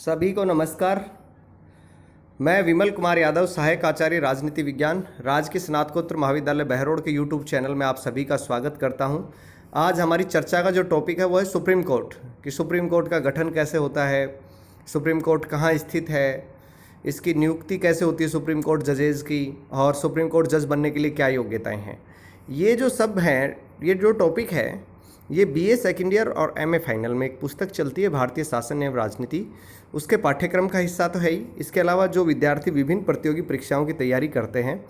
सभी को नमस्कार। मैं विमल कुमार यादव, सहायक आचार्य राजनीति विज्ञान, राजकीय स्नातकोत्तर महाविद्यालय बहरोड के यूट्यूब चैनल में आप सभी का स्वागत करता हूं। आज हमारी चर्चा का जो टॉपिक है वो है सुप्रीम कोर्ट, कि सुप्रीम कोर्ट का गठन कैसे होता है, सुप्रीम कोर्ट कहाँ स्थित है, इसकी नियुक्ति कैसे होती है सुप्रीम कोर्ट जजेज़ की, और सुप्रीम कोर्ट जज बनने के लिए क्या योग्यताएँ हैं। ये जो सब हैं, ये जो टॉपिक है, ये बीए सेकेंड ईयर और एमए फाइनल में एक पुस्तक चलती है, भारतीय शासन एवं राजनीति, उसके पाठ्यक्रम का हिस्सा तो है ही। इसके अलावा जो विद्यार्थी विभिन्न प्रतियोगी परीक्षाओं की तैयारी करते हैं,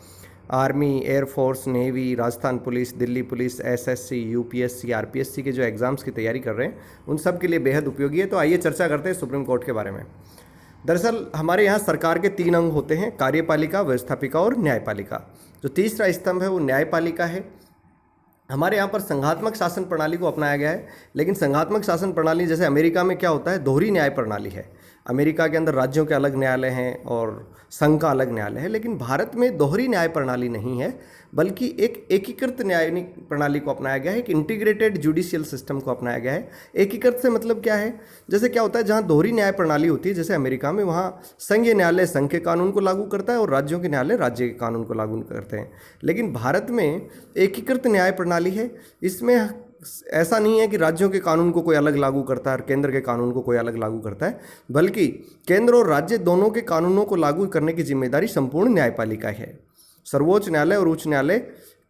army, air force, navy, Rajasthan police, Delhi police, SSC, UPSC, RPSC के जो एग्ज़ाम्स की तैयारी कर रहे हैं, उन सब के लिए बेहद उपयोगी है। तो आइए चर्चा करते हैं सुप्रीम कोर्ट के बारे में। दरअसल हमारे यहाँ सरकार के 3 अंग होते हैं, कार्यपालिका, व्यवस्थापिका और न्यायपालिका। जो तीसरा स्तंभ है वो न्यायपालिका है। हमारे यहाँ पर संघात्मक शासन प्रणाली को अपनाया गया है, लेकिन संघात्मक शासन प्रणाली जैसे अमेरिका में क्या होता है, दोहरी न्याय प्रणाली है। अमेरिका के अंदर राज्यों के अलग न्यायालय हैं और संघ का अलग न्यायालय है, लेकिन भारत में दोहरी न्याय प्रणाली नहीं है, बल्कि एक एकीकृत न्यायिक प्रणाली को अपनाया गया है, एक इंटीग्रेटेड जुडिशियल सिस्टम को अपनाया गया है। एकीकृत से मतलब क्या है, जैसे क्या होता है, जहाँ दोहरी न्याय प्रणाली होती है, जैसे अमेरिका में, वहाँ संघीय न्यायालय संघ के कानून को लागू करता है और राज्यों के न्यायालय राज्य के कानून को लागू करते हैं। लेकिन भारत में एकीकृत न्याय प्रणाली है। इसमें ऐसा नहीं है कि राज्यों के कानून को कोई अलग लागू करता है और केंद्र के कानून को कोई अलग लागू करता है, बल्कि केंद्र और राज्य दोनों के कानूनों को लागू करने की जिम्मेदारी संपूर्ण न्यायपालिका है। सर्वोच्च न्यायालय और उच्च न्यायालय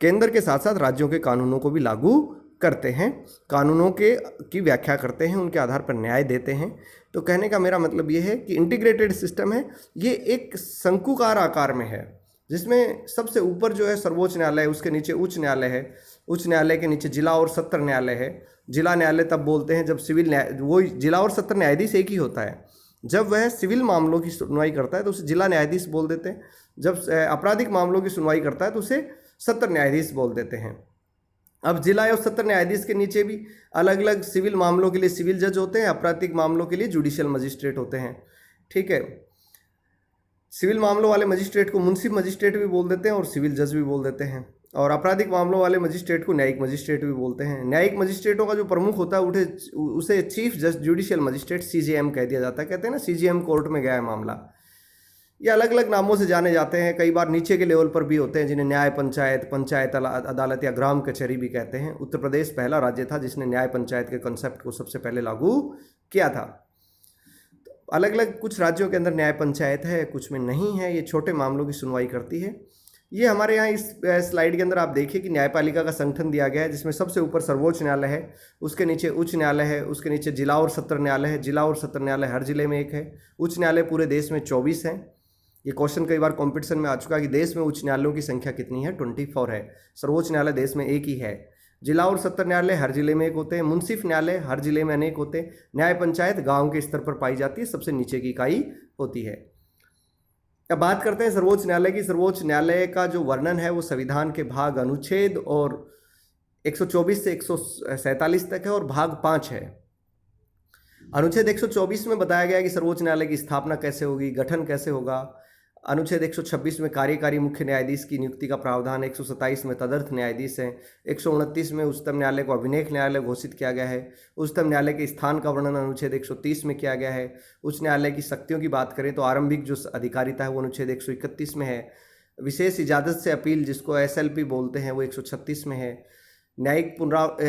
केंद्र के साथ साथ राज्यों के कानूनों को भी लागू करते हैं, कानूनों की व्याख्या करते हैं, उनके आधार पर न्याय देते हैं। तो कहने का मेरा मतलब ये है कि इंटीग्रेटेड सिस्टम है, ये एक शंकुकार आकार में है, जिसमें सबसे ऊपर जो है सर्वोच्च न्यायालय है, उसके नीचे उच्च न्यायालय है, उच्च न्यायालय के नीचे जिला और सत्र न्यायालय है। जिला न्यायालय तब बोलते हैं जब सिविल न्याय, वो जिला और सत्र न्यायाधीश एक ही होता है, जब वह सिविल मामलों की सुनवाई करता है तो उसे जिला न्यायाधीश बोल देते हैं, जब आपराधिक मामलों की सुनवाई करता है तो उसे सत्र न्यायाधीश बोल देते हैं। अब जिला और सत्र न्यायाधीश के नीचे भी अलग अलग सिविल मामलों के लिए सिविल जज होते हैं, आपराधिक मामलों के लिए जुडिशियल मजिस्ट्रेट होते हैं। ठीक है, सिविल मामलों वाले मजिस्ट्रेट को मुंसिफ मजिस्ट्रेट भी बोल देते हैं और सिविल जज भी बोल देते हैं, और आपराधिक मामलों वाले मजिस्ट्रेट को न्यायिक मजिस्ट्रेट भी बोलते हैं। न्यायिक मजिस्ट्रेटों का जो प्रमुख होता है उसे chief just judicial magistrate CJM कह दिया जाता है। कहते हैं ना, सीजेएम कोर्ट में गया है मामला। ये अलग अलग नामों से जाने जाते हैं, कई बार नीचे के लेवल पर भी होते हैं, जिन्हें न्याय पंचायत, पंचायत अदालत या ग्राम कचहरी भी कहते हैं। उत्तर प्रदेश पहला राज्य था जिसने न्याय पंचायत के कंसेप्ट को सबसे पहले लागू किया था। अलग अलग कुछ राज्यों के अंदर न्याय पंचायत है, कुछ में नहीं है, ये छोटे मामलों की सुनवाई करती है। ये हमारे यहाँ इस स्लाइड के अंदर आप देखिए कि न्यायपालिका का संगठन दिया गया है, जिसमें सबसे ऊपर सर्वोच्च न्यायालय है, उसके नीचे उच्च न्यायालय है, उसके नीचे जिला और सत्र न्यायालय है। जिला और सत्र न्यायालय हर जिले में एक है। उच्च न्यायालय पूरे देश में 24 हैं। ये क्वेश्चन कई बार कॉम्पिटिशन में आ चुका है कि देश में उच्च न्यायालयों की संख्या कितनी है, 24 है। सर्वोच्च न्यायालय देश में एक ही है। जिला और सत्र न्यायालय हर जिले में एक होते हैं। मुंसिफ न्यायालय हर जिले में अनेक होते हैं। न्याय पंचायत गांव के स्तर पर पाई जाती है, सबसे नीचे की इकाई होती है। अब बात करते हैं सर्वोच्च न्यायालय की। सर्वोच्च न्यायालय का जो वर्णन है वो संविधान के भाग अनुच्छेद और 124 से 147 तक है, और भाग 5 है। अनुच्छेद 124 में बताया गया है कि सर्वोच्च न्यायालय की स्थापना कैसे होगी, गठन कैसे होगा। अनुच्छेद 126 में कार्यकारी मुख्य न्यायाधीश की नियुक्ति का प्रावधान, 127 में तदर्थ न्यायाधीश है, 129 में उच्चतम न्यायालय को अभिलेख न्यायालय घोषित किया गया है। उच्चतम न्यायालय के स्थान का वर्णन अनुच्छेद 130 में किया गया है। उच्च न्यायालय की शक्तियों की बात करें तो आरंभिक जो अधिकारिता है वो अनुच्छेद 131 में है। विशेष इजाज़त से अपील, जिसको एसएलपी बोलते हैं, वो 136 में है। न्यायिक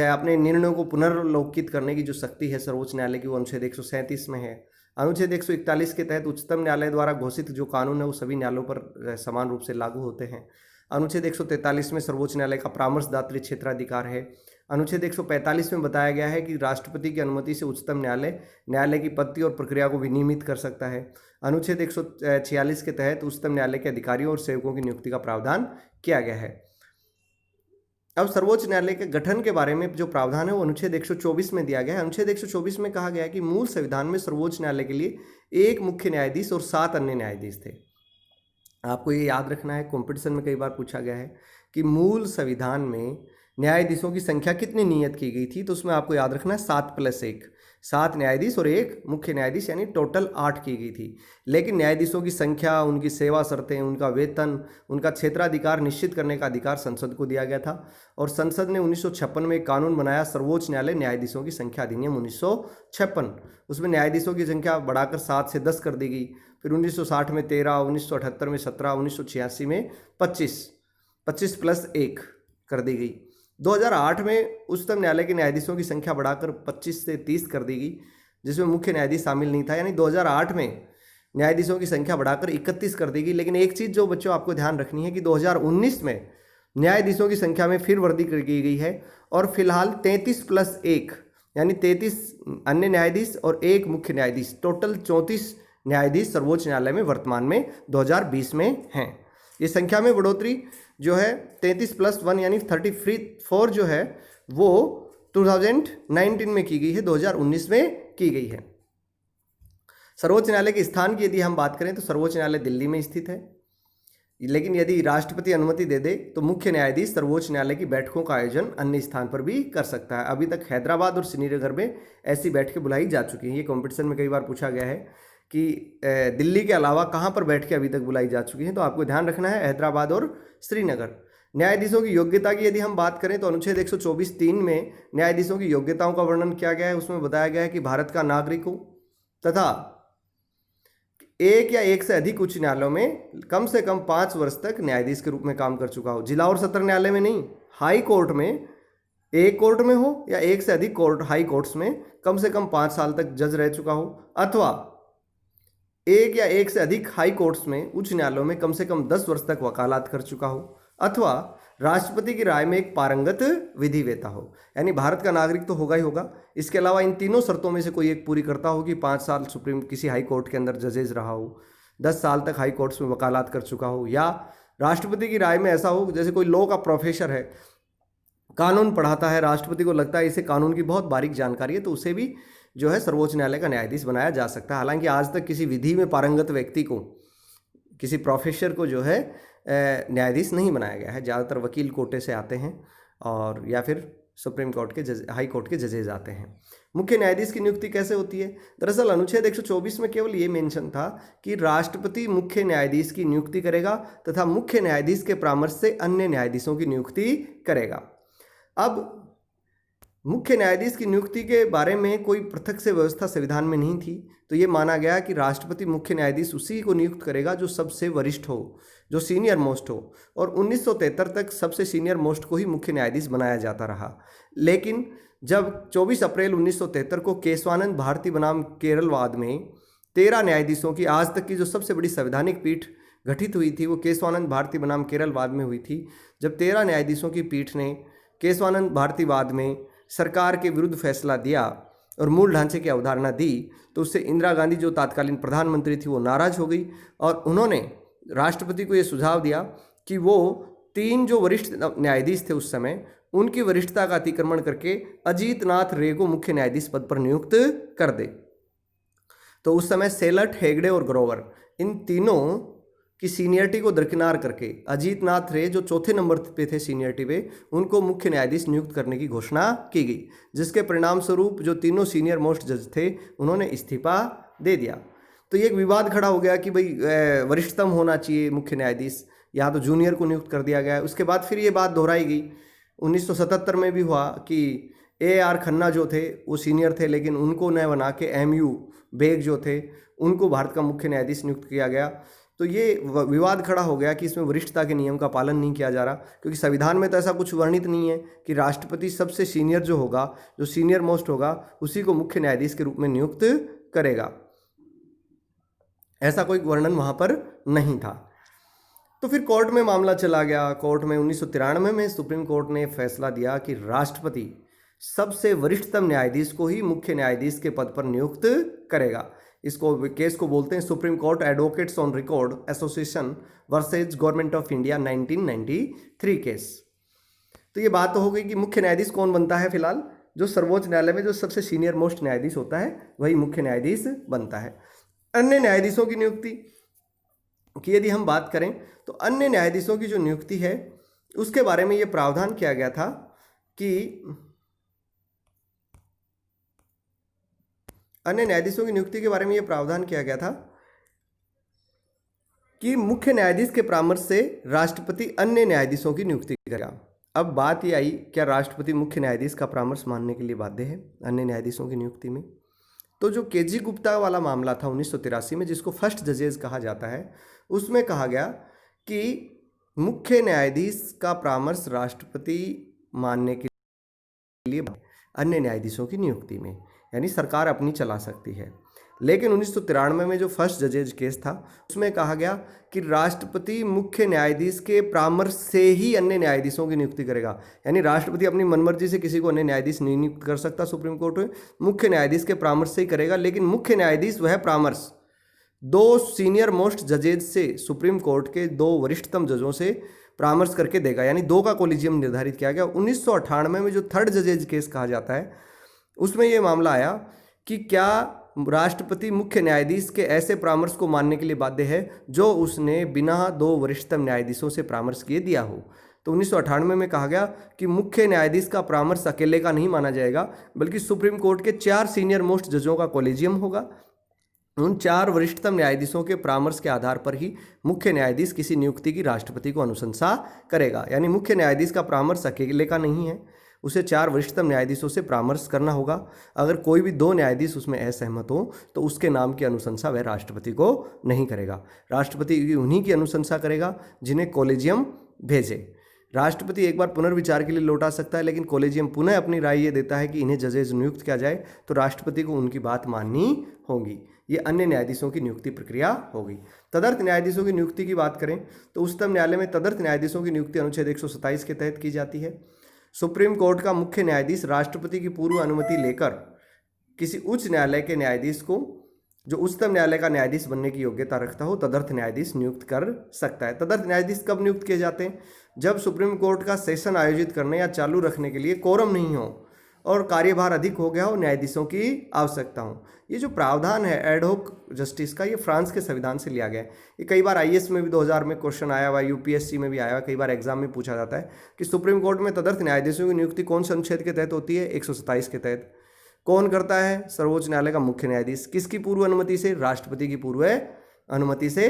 अपने निर्णयों को पुनर्लोकित करने की जो शक्ति है सर्वोच्च न्यायालय की, वो अनुच्छेद 137 में है। अनुच्छेद 141 के तहत उच्चतम न्यायालय द्वारा घोषित जो कानून है वो सभी न्यायालयों पर समान रूप से लागू होते हैं। अनुच्छेद 143 में सर्वोच्च न्यायालय का परामर्शदात्री क्षेत्राधिकार है। अनुच्छेद 145 में बताया गया है कि राष्ट्रपति की अनुमति से उच्चतम न्यायालय की पद्धति और प्रक्रिया को विनियमित कर सकता है। अनुच्छेद 146 के तहत उच्चतम न्यायालय के अधिकारियों और सेवकों की नियुक्ति का प्रावधान किया गया है। अब सर्वोच्च न्यायालय के गठन के बारे में जो प्रावधान है वो अनुच्छेद 124 में दिया गया है। अनुच्छेद 124 में कहा गया है कि मूल संविधान में सर्वोच्च न्यायालय के लिए एक मुख्य न्यायाधीश और 7 अन्य न्यायाधीश थे। आपको ये याद रखना है, कॉम्पिटिशन में कई बार पूछा गया है कि मूल संविधान में न्यायाधीशों की संख्या कितनी नियत की गई थी, तो उसमें आपको याद रखना है 7+1। 7 न्यायाधीश और 1 मुख्य न्यायाधीश, यानी टोटल 8 की गई थी। लेकिन न्यायाधीशों की संख्या, उनकी सेवा शर्तें, उनका वेतन, उनका क्षेत्राधिकार निश्चित करने का अधिकार संसद को दिया गया था। और संसद ने 1956 में एक कानून बनाया, सर्वोच्च न्यायालय न्यायाधीशों की संख्या अधिनियम 1956। उसमें न्यायाधीशों की संख्या बढ़ाकर 7 से 10 कर दी गई। फिर 1960 में 13, 1978 में 17, 1986 में 25, 25 प्लस 1 कर दी गई। 2008 में उच्चतम न्यायालय के न्यायाधीशों की संख्या बढ़ाकर 25 से 30 कर दी गई, जिसमें मुख्य न्यायाधीश शामिल नहीं था। यानी 2008 में न्यायाधीशों की संख्या बढ़ाकर 31 कर दी गई। लेकिन एक चीज़ जो बच्चों आपको ध्यान रखनी है कि 2019 में न्यायाधीशों की संख्या में फिर वृद्धि की गई है और फिलहाल 33 प्लस 1 यानी 33 अन्य न्यायाधीश और 1 मुख्य न्यायाधीश, टोटल 34 न्यायाधीश सर्वोच्च न्यायालय में वर्तमान में 2020 में हैं। ये संख्या में बढ़ोतरी जो है 33 प्लस 1 यानी 34 जो है वो 2019 में की गई है, 2019 में की गई है। सर्वोच्च न्यायालय के स्थान की यदि हम बात करें तो सर्वोच्च न्यायालय दिल्ली में स्थित है। लेकिन यदि राष्ट्रपति अनुमति दे दे तो मुख्य न्यायाधीश सर्वोच्च न्यायालय की बैठकों का आयोजन अन्य स्थान पर भी कर सकता है। अभी तक हैदराबाद और श्रीनगर में ऐसी बैठकें बुलाई जा चुकी हैं। ये कॉम्पिटिशन में कई बार पूछा गया है कि दिल्ली के अलावा कहाँ पर बैठकें अभी तक बुलाई जा चुकी हैं, तो आपको ध्यान रखना है हैदराबाद और श्रीनगर। न्यायाधीशों की योग्यता की यदि हम बात करें तो अनुच्छेद 124(3) में न्यायाधीशों की योग्यताओं का वर्णन किया गया है। उसमें बताया गया है कि भारत का नागरिक हो तथा एक या एक से अधिक उच्च न्यायालयों में कम से कम 5 वर्ष तक न्यायाधीश के रूप में काम कर चुका हो। जिला और सत्र न्यायालय में नहीं, हाई कोर्ट में, एक कोर्ट में हो या एक से अधिक कोर्ट हाई कोर्ट्स में कम से कम 5 साल तक जज रह चुका हो, अथवा एक या एक से अधिक हाई कोर्ट्स में उच्च न्यायालयों में कम से कम 10 वर्ष तक वकालत कर चुका हो, अथवा राष्ट्रपति की राय में एक पारंगत विधिवेता हो। यानी भारत का नागरिक तो होगा ही होगा। इसके अलावा इन तीनों शर्तों में से कोई एक पूरी करता हो कि 5 साल सुप्रीम किसी हाई कोर्ट के अंदर जजेज रहा हो, 10 साल तक हाई कोर्ट्स में वकालत कर चुका हो, या राष्ट्रपति की राय में ऐसा हो जैसे कोई लॉ का प्रोफेसर है, कानून पढ़ाता है, राष्ट्रपति को लगता है इसे कानून की बहुत बारीक जानकारी है, तो उसे भी जो है सर्वोच्च न्यायालय का न्यायाधीश बनाया जा सकता है। हालांकि आज तक किसी विधि में पारंगत व्यक्ति को, किसी प्रोफेसर को जो है न्यायाधीश नहीं बनाया गया है। ज़्यादातर वकील कोटे से आते हैं और या फिर सुप्रीम कोर्ट के हाई कोर्ट के जजेज आते हैं। मुख्य न्यायाधीश की नियुक्ति कैसे होती है? दरअसल अनुच्छेद 124 में केवल ये मेंशन था कि राष्ट्रपति मुख्य न्यायाधीश की नियुक्ति करेगा तथा मुख्य न्यायाधीश के परामर्श से अन्य न्यायाधीशों की नियुक्ति करेगा। अब मुख्य न्यायाधीश की नियुक्ति के बारे में कोई पृथक से व्यवस्था संविधान में नहीं थी, तो ये माना गया कि राष्ट्रपति मुख्य न्यायाधीश उसी को नियुक्त करेगा जो सबसे वरिष्ठ हो, जो सीनियर मोस्ट हो। और 1973 तक सबसे सीनियर मोस्ट को ही मुख्य न्यायाधीश बनाया जाता रहा। लेकिन जब 24 अप्रैल 1973 को केशवानंद भारती बनाम केरलवाद में 13 न्यायाधीशों की आज तक की जो सबसे बड़ी संवैधानिक पीठ गठित हुई थी, वो केशवानंद भारती बनाम केरलवाद में हुई थी। जब 13 न्यायाधीशों की पीठ ने केशवानंद भारतीवाद में सरकार के विरुद्ध फैसला दिया और मूल ढांचे की अवधारणा दी, तो उससे इंदिरा गांधी जो तत्कालीन प्रधानमंत्री थी वो नाराज हो गई और उन्होंने राष्ट्रपति को ये सुझाव दिया कि वो 3 जो वरिष्ठ न्यायाधीश थे उस समय, उनकी वरिष्ठता का अतिक्रमण करके अजीत नाथ रे को मुख्य न्यायाधीश पद पर नियुक्त कर दे। तो उस समय सेलट, हेगड़े और ग्रोवर, इन तीनों की सीनियरिटी को दरकिनार करके अजीत नाथ रे जो चौथे नंबर पे थे सीनियरिटी पे, उनको मुख्य न्यायाधीश नियुक्त करने की घोषणा की गई, जिसके परिणाम स्वरूप जो तीनों सीनियर मोस्ट जज थे उन्होंने इस्तीफा दे दिया। तो ये एक विवाद खड़ा हो गया कि भाई वरिष्ठतम होना चाहिए मुख्य न्यायाधीश, यहाँ तो जूनियर को नियुक्त कर दिया गया। उसके बाद फिर ये बात दोहराई गई 1977 में भी हुआ कि AR खन्ना जो थे वो सीनियर थे, लेकिन उनको न बना के MU बेग जो थे उनको भारत का मुख्य न्यायाधीश नियुक्त किया गया। तो ये विवाद खड़ा हो गया कि इसमें वरिष्ठता के नियम का पालन नहीं किया जा रहा, क्योंकि संविधान में तो ऐसा कुछ वर्णित नहीं है कि राष्ट्रपति सबसे सीनियर जो होगा, जो सीनियर मोस्ट होगा, उसी को मुख्य न्यायाधीश के रूप में नियुक्त करेगा। ऐसा कोई वर्णन वहाँ पर नहीं था। तो फिर कोर्ट में मामला चला गया। कोर्ट में 1993 में सुप्रीम कोर्ट ने फैसला दिया कि राष्ट्रपति सबसे वरिष्ठतम न्यायाधीश को ही मुख्य न्यायाधीश के पद पर नियुक्त करेगा। इसको केस को बोलते हैं supreme court advocates on record association versus government of India 1993 case. तो ये बात तो हो गई कि मुख्य न्यायाधीश कौन बनता है। फिलहाल जो सर्वोच्च न्यायालय में जो सबसे सीनियर मोस्ट न्यायाधीश होता है वही मुख्य न्यायाधीश बनता है। अन्य न्यायाधीशों की नियुक्ति की यदि हम बात करें तो अन्य न्यायाधीशों की जो नियुक्ति है उसके बारे में ये प्रावधान किया गया था कि अन्य न्यायाधीशों की नियुक्ति के बारे में यह प्रावधान किया गया था कि मुख्य न्यायाधीश के परामर्श से राष्ट्रपति अन्य न्यायाधीशों की नियुक्ति करेगा। अब बात ये आई, क्या राष्ट्रपति मुख्य न्यायाधीश का परामर्श मानने के लिए बाध्य है अन्य न्यायाधीशों की नियुक्ति में? तो जो केजी गुप्ता वाला मामला था 1983 में, जिसको फर्स्ट जजेस कहा जाता है, उसमें कहा गया कि मुख्य न्यायाधीश का परामर्श राष्ट्रपति मानने के लिए अन्य न्यायाधीशों की नियुक्ति में, यानी सरकार अपनी चला सकती है। लेकिन 1993 में जो फर्स्ट जजेज केस था, उसमें कहा गया कि राष्ट्रपति मुख्य न्यायाधीश के परामर्श से ही अन्य न्यायाधीशों की नियुक्ति करेगा। यानी राष्ट्रपति अपनी मनमर्जी से किसी को अन्य न्यायाधीश नहीं नियुक्त कर सकता सुप्रीम कोर्ट में, मुख्य न्यायाधीश के परामर्श से ही करेगा। लेकिन मुख्य न्यायाधीश वह परामर्श 2 सीनियर मोस्ट जजेज से, सुप्रीम कोर्ट के 2 वरिष्ठतम जजों से परामर्श करके देगा, यानी 2 का कोलिजियम निर्धारित किया गया। 1998 में जो थर्ड जजेज केस कहा जाता है, उसमें यह मामला आया कि क्या राष्ट्रपति मुख्य न्यायाधीश के ऐसे परामर्श को मानने के लिए बाध्य है जो उसने बिना 2 वरिष्ठतम न्यायाधीशों से परामर्श किए दिया हो। तो 1998 में कहा गया कि मुख्य न्यायाधीश का परामर्श अकेले का नहीं माना जाएगा, बल्कि सुप्रीम कोर्ट के 4 सीनियर मोस्ट जजों का कोलिजियम होगा। उन 4 वरिष्ठतम न्यायाधीशों के परामर्श के आधार पर ही मुख्य न्यायाधीश किसी नियुक्ति की राष्ट्रपति को अनुशंसा करेगा। यानी मुख्य न्यायाधीश का परामर्श अकेले का नहीं है, उसे 4 वरिष्ठतम न्यायाधीशों से परामर्श करना होगा। अगर कोई भी 2 न्यायाधीश उसमें असहमत हो तो उसके नाम की अनुशंसा वह राष्ट्रपति को नहीं करेगा। राष्ट्रपति उन्हीं की अनुशंसा करेगा जिन्हें कोलेजियम भेजे। राष्ट्रपति एक बार पुनर्विचार के लिए लौटा सकता है, लेकिन कोलेजियम पुनः अपनी राय ये देता है कि इन्हें जजेज नियुक्त किया जाए, तो राष्ट्रपति को उनकी बात माननी होगी। ये अन्य न्यायाधीशों की नियुक्ति प्रक्रिया होगी। तदर्थ न्यायाधीशों की नियुक्ति की बात करें तो उच्चतम न्यायालय में तदर्थ न्यायाधीशों की नियुक्ति अनुच्छेद 127 के तहत की जाती है। सुप्रीम कोर्ट का मुख्य न्यायाधीश राष्ट्रपति की पूर्व अनुमति लेकर किसी उच्च न्यायालय के न्यायाधीश को, जो उच्चतम न्यायालय का न्यायाधीश बनने की योग्यता रखता हो, तदर्थ न्यायाधीश नियुक्त कर सकता है। तदर्थ न्यायाधीश कब नियुक्त किए जाते हैं? जब सुप्रीम कोर्ट का सेशन आयोजित करने या चालू रखने के लिए कोरम नहीं हो और कार्यभार अधिक हो गया हो, न्यायाधीशों की आवश्यकता हो। ये जो प्रावधान है एडहोक जस्टिस का, ये फ्रांस के संविधान से लिया गया है। ये कई बार आईएएस में भी 2000 में क्वेश्चन आया हुआ, यूपीएससी में भी आया हुआ, कई बार एग्जाम में पूछा जाता है कि सुप्रीम कोर्ट में तदर्थ न्यायाधीशों की नियुक्ति कौन से अनुच्छेद के तहत होती है? 127 के तहत। कौन करता है? सर्वोच्च न्यायालय का मुख्य न्यायाधीश। किसकी पूर्व अनुमति से? राष्ट्रपति की पूर्व अनुमति से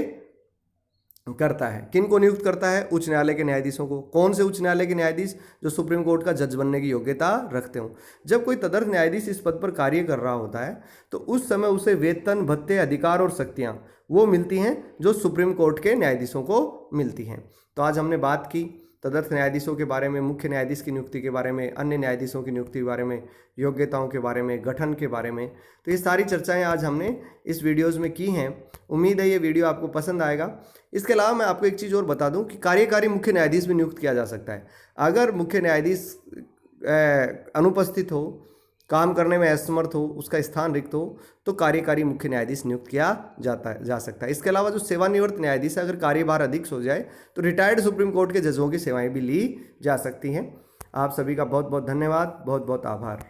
करता है। किन को नियुक्त करता है? उच्च न्यायालय के न्यायाधीशों को। कौन से उच्च न्यायालय के न्यायाधीश? जो सुप्रीम कोर्ट का जज बनने की योग्यता रखते हो। जब कोई तदर्थ न्यायाधीश इस पद पर कार्य कर रहा होता है तो उस समय उसे वेतन, भत्ते, अधिकार और शक्तियां वो मिलती हैं जो सुप्रीम कोर्ट के न्यायाधीशों को मिलती हैं। तो आज हमने बात की तदर्थ न्यायाधीशों के बारे में, मुख्य न्यायाधीश की नियुक्ति के बारे में, अन्य न्यायाधीशों की नियुक्ति के बारे में, योग्यताओं के बारे में, गठन के बारे में। तो ये सारी चर्चाएं आज हमने इस वीडियोस में की हैं। उम्मीद है ये वीडियो आपको पसंद आएगा। इसके अलावा मैं आपको एक चीज़ और बता दूं कि कार्यकारी मुख्य न्यायाधीश भी नियुक्त किया जा सकता है। अगर मुख्य न्यायाधीश अनुपस्थित हो, काम करने में असमर्थ हो, उसका स्थान रिक्त हो, तो कार्यकारी मुख्य न्यायाधीश नियुक्त किया जा सकता है। इसके अलावा जो सेवानिवृत्त न्यायाधीश है, अगर कार्यभार अधिक हो जाए तो रिटायर्ड सुप्रीम कोर्ट के जजों की सेवाएं भी ली जा सकती हैं। आप सभी का बहुत बहुत धन्यवाद, बहुत बहुत आभार।